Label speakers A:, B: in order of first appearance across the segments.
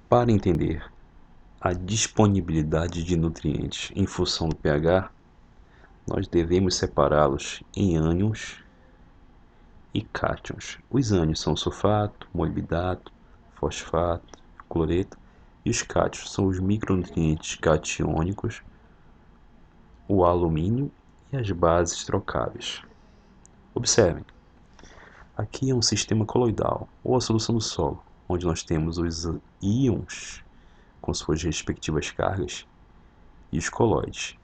A: Para entender a disponibilidade de nutrientes em função do pH, nós devemos separá-los em ânions e cátions. Os ânions são sulfato, molibdato, fosfato, cloreto, e os cátions são os micronutrientes catiônicos, o alumínio e as bases trocáveis. Observem, aqui é um sistema coloidal, ou a solução do solo, onde nós temos os íons com suas respectivas cargas e os coloides.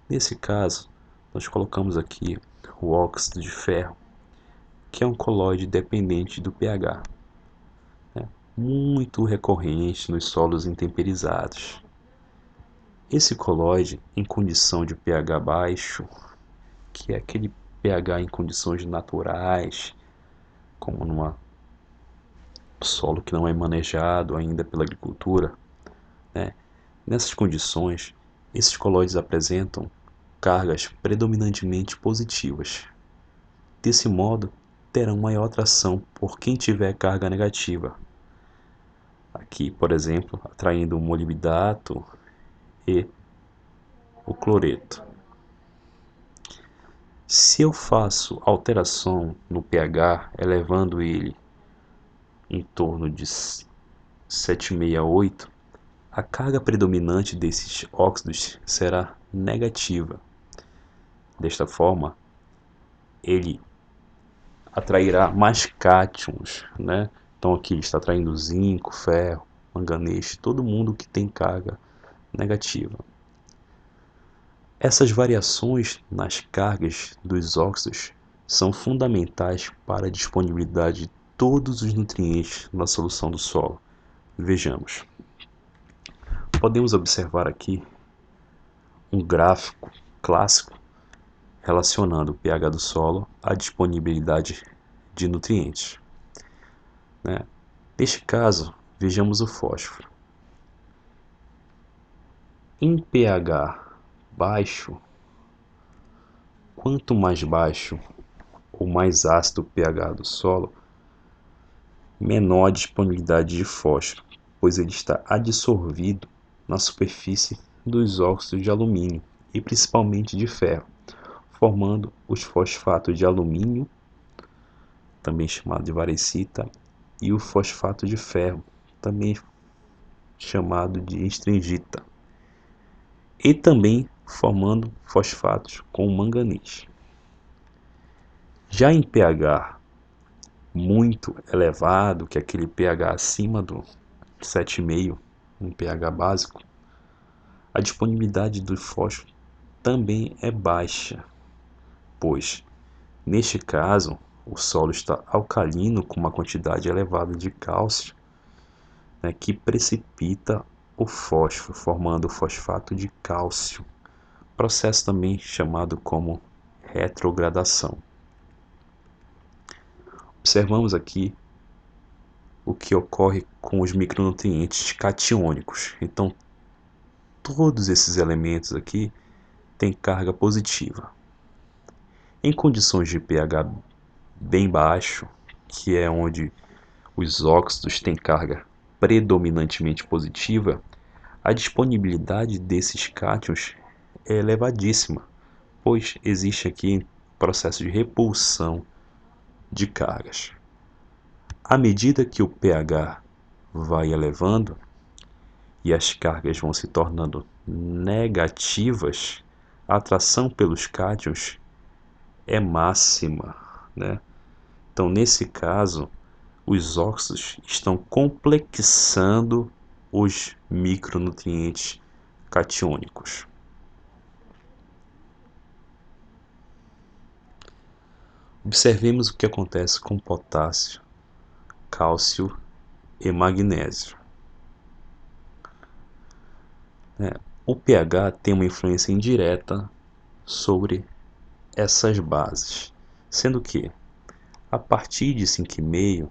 A: Nesse caso, nós colocamos aqui o óxido de ferro, que é um coloide dependente do pH, né? Muito recorrente nos solos intemperizados. Esse coloide, em condição de pH baixo, que é aquele pH em condições naturais, como num solo que não é manejado ainda pela agricultura, né? Nessas condições, esses coloides apresentam cargas predominantemente positivas. Desse modo, terão maior atração por quem tiver carga negativa. Aqui, por exemplo, atraindo o molibdato e o cloreto. Se eu faço alteração no pH, elevando ele em torno de 7,6 a 8, a carga predominante desses óxidos será negativa. Desta forma, ele atrairá mais cátions, né? Então aqui está atraindo zinco, ferro, manganês, todo mundo que tem carga negativa. Essas variações nas cargas dos óxidos são fundamentais para a disponibilidade de todos os nutrientes na solução do solo. Vejamos. Podemos observar aqui um gráfico clássico relacionando o pH do solo à disponibilidade de nutrientes, né? Neste caso, vejamos o fósforo. Em pH baixo, quanto mais baixo ou mais ácido o pH do solo, menor a disponibilidade de fósforo, pois ele está adsorvido na superfície dos óxidos de alumínio e principalmente de ferro, formando os fosfatos de alumínio, também chamado de varecita, e o fosfato de ferro, também chamado de estringita, e também formando fosfatos com manganês. Já em pH muito elevado, que é aquele pH acima do 7,5, um pH básico, a disponibilidade do fósforo também é baixa, pois, neste caso, o solo está alcalino com uma quantidade elevada de cálcio, né, que precipita o fósforo, formando o fosfato de cálcio, processo também chamado como retrogradação. Observamos aqui o que ocorre com os micronutrientes catiônicos. Então, todos esses elementos aqui têm carga positiva. Em condições de pH bem baixo, que é onde os óxidos têm carga predominantemente positiva, a disponibilidade desses cátions é elevadíssima, pois existe aqui processo de repulsão de cargas. À medida que o pH vai elevando e as cargas vão se tornando negativas, a atração pelos cátions é máxima, né? Então, nesse caso, os óxidos estão complexando os micronutrientes catiônicos. Observemos o que acontece com potássio, cálcio e magnésio. O pH tem uma influência indireta sobre essas bases, sendo que a partir de 5,5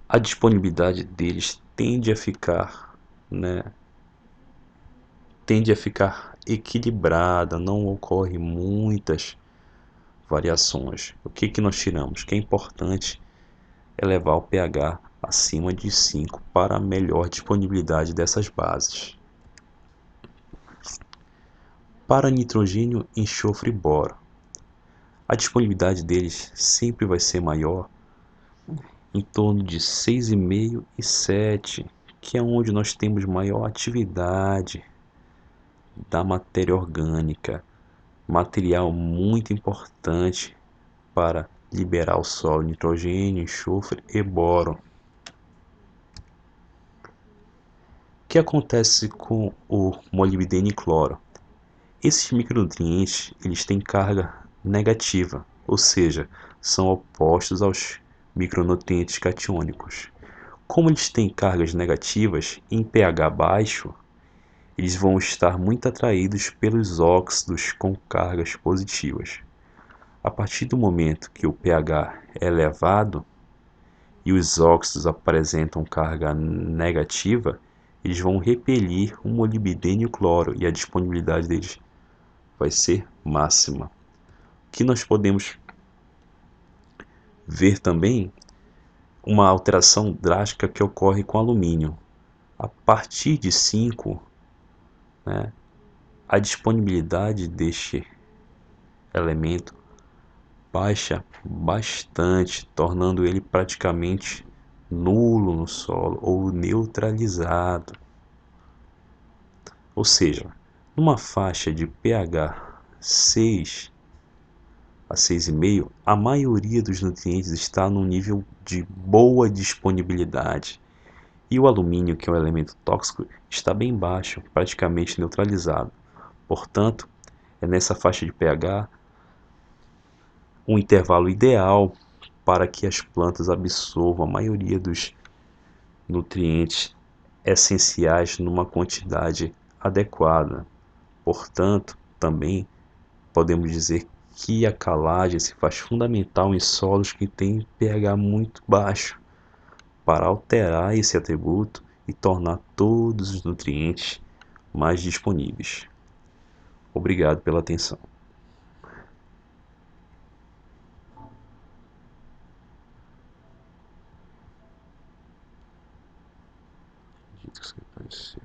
A: a disponibilidade deles tende a ficar, equilibrada, não ocorre muitas variações. O que nós tiramos? Que é importante é levar o pH acima de 5 para melhor disponibilidade dessas bases. Para nitrogênio, enxofre e boro, a disponibilidade deles sempre vai ser maior, em torno de 6,5 e 7, que é onde nós temos maior atividade da matéria orgânica, material muito importante para liberar ao solo nitrogênio, enxofre e boro. O que acontece com o molibdênio e cloro? Esses micronutrientes eles têm carga negativa, ou seja, são opostos aos micronutrientes catiônicos. Como eles têm cargas negativas, em pH baixo, eles vão estar muito atraídos pelos óxidos com cargas positivas. A partir do momento que o pH é elevado e os óxidos apresentam carga negativa, eles vão repelir o molibdênio e o cloro e a disponibilidade deles vai ser máxima. O que nós podemos ver também uma alteração drástica que ocorre com alumínio. A partir de 5, né, a disponibilidade deste elemento baixa bastante, tornando ele praticamente nulo no solo ou neutralizado. Ou seja, numa faixa de pH 6 a 6,5, a maioria dos nutrientes está num nível de boa disponibilidade. E o alumínio, que é um elemento tóxico, está bem baixo, praticamente neutralizado. Portanto, é nessa faixa de pH um intervalo ideal para que as plantas absorvam a maioria dos nutrientes essenciais numa quantidade adequada. Portanto, também podemos dizer que a calagem se faz fundamental em solos que têm pH muito baixo, para alterar esse atributo e tornar todos os nutrientes mais disponíveis. Obrigado pela atenção. Acredito que isso aqui apareceu.